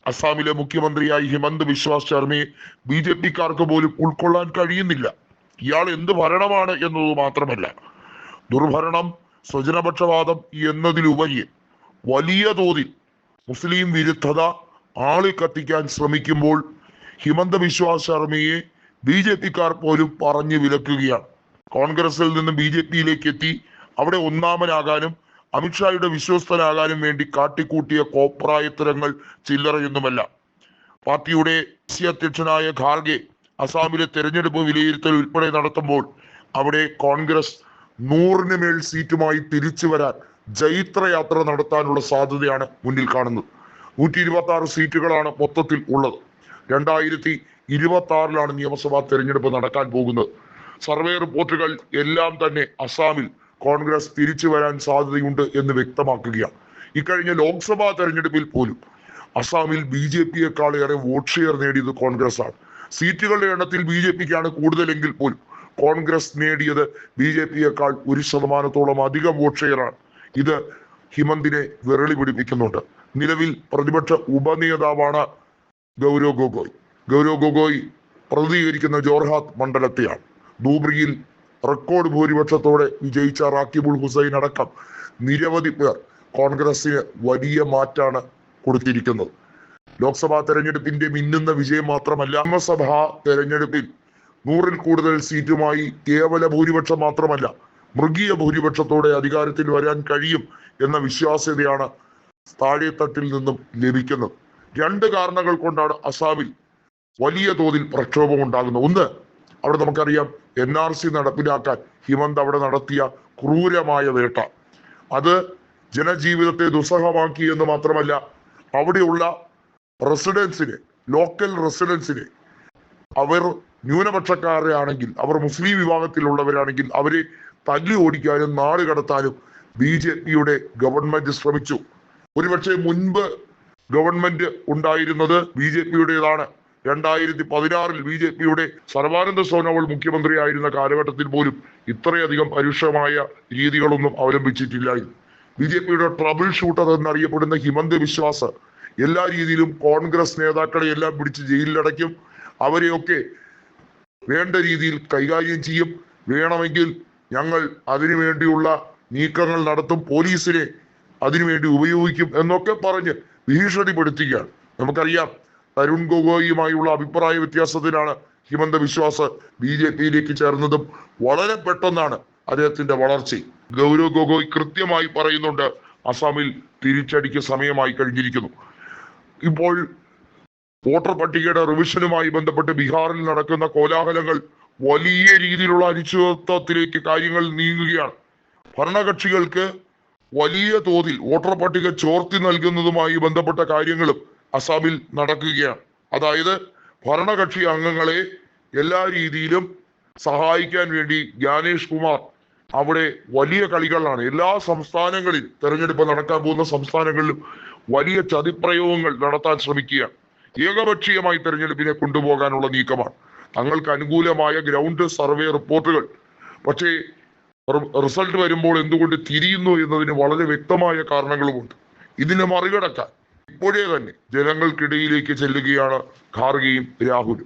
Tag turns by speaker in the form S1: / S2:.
S1: അസാമിലെ മുഖ്യമന്ത്രിയായി ഹിമന്ത് ബിശ്വാസ് ശർമ്മയെ BJP-ക്കാർക്ക് പോലും ഉൾക്കൊള്ളാൻ കഴിയുന്നില്ല. ഇയാൾ എന്ത് ഭരണമാണ് എന്നത് മാത്രമല്ല, ദുർഭരണം, സ്വജനപക്ഷപാതം എന്നതിലുപരി വലിയ തോതിൽ മുസ്ലിം വിരുദ്ധത ആളിക്കത്തിക്കാൻ ശ്രമിക്കുമ്പോൾ ഹിമന്ത ബിശ്വാസ് ശർമ്മയെ BJP-ക്കാർ പോലും പറഞ്ഞു വിലക്കുകയാണ്. കോൺഗ്രസിൽ നിന്ന് BJP-യിലേക്ക് എത്തി അവിടെ ഒന്നാമനാകാനും അമിത്ഷായുടെ വിശ്വസ്തനാകാനും വേണ്ടി കാട്ടിക്കൂട്ടിയ കോപ്രായത്തരങ്ങൾ ചില്ലറയൊന്നുമല്ല. പാർട്ടിയുടെ ദേശീയ അധ്യക്ഷനായ ഖാർഗെ അസാമിലെ തെരഞ്ഞെടുപ്പ് വിലയിരുത്തൽ ഉൾപ്പെടെ നടത്തുമ്പോൾ അവിടെ കോൺഗ്രസ് 100-ന് മേൽ സീറ്റുമായി തിരിച്ചു വരാൻ ജൈത്രയാത്ര നടത്താനുള്ള സാധ്യതയാണ് മുന്നിൽ കാണുന്നത്. 126 സീറ്റുകളാണ് മൊത്തത്തിൽ ഉള്ളത്. 2026 നിയമസഭാ തെരഞ്ഞെടുപ്പ് നടക്കാൻ പോകുന്നത്. സർവേ റിപ്പോർട്ടുകൾ എല്ലാം തന്നെ അസാമിൽ കോൺഗ്രസ് തിരിച്ചു വരാൻ സാധ്യതയുണ്ട് എന്ന് വ്യക്തമാക്കുകയാണ്. ഇക്കഴിഞ്ഞ ലോക്സഭാ തെരഞ്ഞെടുപ്പിൽ പോലും അസാമിൽ BJP-യേക്കാൾ ഏറെ വോട്ട് ഷെയർ നേടിയത് കോൺഗ്രസ് ആണ്. സീറ്റുകളുടെ എണ്ണത്തിൽ BJP-ക്കാണ് കൂടുതലെങ്കിൽ പോലും കോൺഗ്രസ് നേടിയത് BJP-യേക്കാൾ 1% അധികം വോട്ട് ഷെയർ ആണ്. ഇത് ഹിമന്തിനെ വിരളി പിടിപ്പിക്കുന്നുണ്ട്. നിലവിൽ പ്രതിപക്ഷ ഉപനേതാവാണ് ഗൗരവ് ഗൊഗോയ്. ഗൗരവ് ഗൊഗോയ് പ്രതികരിക്കുന്ന ജോർഹാത്ത് മണ്ഡലത്തെയാണ്. ധൂബ്രിയിൽ റെക്കോർഡ് ഭൂരിപക്ഷത്തോടെ വിജയിച്ച റാക്കിബുൾ ഹുസൈൻ അടക്കം നിരവധി പേർ കോൺഗ്രസിന് വലിയ മാറ്റാണ് കൊടുത്തിരിക്കുന്നത്. ലോക്സഭാ തെരഞ്ഞെടുപ്പിന്റെ മിന്നുന്ന വിജയം മാത്രമല്ല, നിയമസഭാ തെരഞ്ഞെടുപ്പിൽ 100-ൽ കൂടുതൽ സീറ്റുമായി കേവല ഭൂരിപക്ഷം മാത്രമല്ല, മൃഗീയ ഭൂരിപക്ഷത്തോടെ അധികാരത്തിൽ വരാൻ കഴിയും എന്ന വിശ്വാസ്യതയാണ് താഴെത്തട്ടിൽ നിന്നും ലഭിക്കുന്നത്. 2 കാരണങ്ങൾ കൊണ്ടാണ് അസാമിൽ വലിയ തോതിൽ പ്രക്ഷോഭം ഉണ്ടാകുന്നത്. ഒന്ന്, അവിടെ നമുക്കറിയാം NRC നടപ്പിലാക്കാൻ ഹിമന്ത് അവിടെ നടത്തിയ ക്രൂരമായ വേട്ട. അത് ജനജീവിതത്തെ ദുസ്സഹമാക്കി എന്ന് മാത്രമല്ല, അവിടെയുള്ള റെസിഡൻസിനെ, ലോക്കൽ റെസിഡൻസിനെ, അവർ ന്യൂനപക്ഷക്കാരെ ആണെങ്കിൽ, അവർ മുസ്ലിം വിഭാഗത്തിലുള്ളവരാണെങ്കിൽ അവരെ തല്ലി ഓടിക്കാനും നാട് കടത്താനും BJP-യുടെ ഗവൺമെന്റ് ശ്രമിച്ചു. ഒരുപക്ഷെ മുൻപ് ഗവൺമെന്റ് ഉണ്ടായിരുന്നത് BJP-യുടേതാണ്. 2016 BJP-യുടെ സർവാനന്ദ സോനോവാൾ മുഖ്യമന്ത്രിയായിരുന്ന കാലഘട്ടത്തിൽ പോലും ഇത്രയധികം പരുഷമായ രീതികളൊന്നും അവലംബിച്ചിട്ടില്ലായിരുന്നു. BJP-യുടെ ട്രബിൾ ഷൂട്ടർ എന്നറിയപ്പെടുന്ന ഹിമന്ത് ബിശ്വാസ് എല്ലാ രീതിയിലും കോൺഗ്രസ് നേതാക്കളെ എല്ലാം പിടിച്ച് ജയിലിലടയ്ക്കും. അവരെയൊക്കെ വേണ്ട രീതിയിൽ കൈകാര്യം ചെയ്യും. വേണമെങ്കിൽ ഞങ്ങൾ അതിനുവേണ്ടിയുള്ള നീക്കങ്ങൾ നടത്തും, പോലീസിനെ അതിനുവേണ്ടി ഉപയോഗിക്കും എന്നൊക്കെ പറഞ്ഞ് ഭീഷണിപ്പെടുത്തുകയാണ്. നമുക്കറിയാം, തരുൺ ഗൊഗോയിയുമായുള്ള അഭിപ്രായ വ്യത്യാസത്തിലാണ് ഹിമന്ത ബിശ്വാസ് BJP-യിലേക്ക് ചേർന്നതും വളരെ പെട്ടെന്നാണ് അദ്ദേഹത്തിന്റെ വളർച്ച. ഗൗരവ് ഗൊഗോയ് കൃത്യമായി പറയുന്നുണ്ട്, അസാമിൽ തിരിച്ചടിക്ക് സമയമായി കഴിഞ്ഞിരിക്കുന്നു. ഇപ്പോൾ വോട്ടർ പട്ടികയുടെ റിവിഷനുമായി ബന്ധപ്പെട്ട് ബീഹാറിൽ നടക്കുന്ന കോലാഹലങ്ങൾ വലിയ രീതിയിലുള്ള അനിശ്ചിതത്വത്തിലേക്ക് കാര്യങ്ങൾ നീങ്ങുകയാണ്. ഭരണകക്ഷികൾക്ക് വലിയ തോതിൽ വോട്ടർ പട്ടിക ചോർത്തി നൽകുന്നതുമായി ബന്ധപ്പെട്ട കാര്യങ്ങളും അസാമിൽ നടക്കുകയാണ്. അതായത് ഭരണകക്ഷി അംഗങ്ങളെ എല്ലാ രീതിയിലും സഹായിക്കാൻ വേണ്ടി ജ്ഞാനേഷ് കുമാർ അവിടെ വലിയ കളികളാണ്. എല്ലാ സംസ്ഥാനങ്ങളിലും, തെരഞ്ഞെടുപ്പ് നടക്കാൻ പോകുന്ന സംസ്ഥാനങ്ങളിലും വലിയ ചതിപ്രയോഗങ്ങൾ നടത്താൻ ശ്രമിക്കുകയാണ്. ഏകപക്ഷീയമായി തെരഞ്ഞെടുപ്പിനെ കൊണ്ടുപോകാനുള്ള നീക്കമാണ്. തങ്ങൾക്ക് അനുകൂലമായ ഗ്രൗണ്ട് സർവേ റിപ്പോർട്ടുകൾ പക്ഷേ റിസൾട്ട് വരുമ്പോൾ എന്തുകൊണ്ട് തിരിയുന്നു എന്നതിന് വളരെ വ്യക്തമായ കാരണങ്ങളുമുണ്ട്. ഇതിനെ മറികടക്കാൻ ഇപ്പോഴേ തന്നെ ജനങ്ങൾക്കിടയിലേക്ക് ചെല്ലുകയാണ് ഖാർഗെയും രാഹുലും.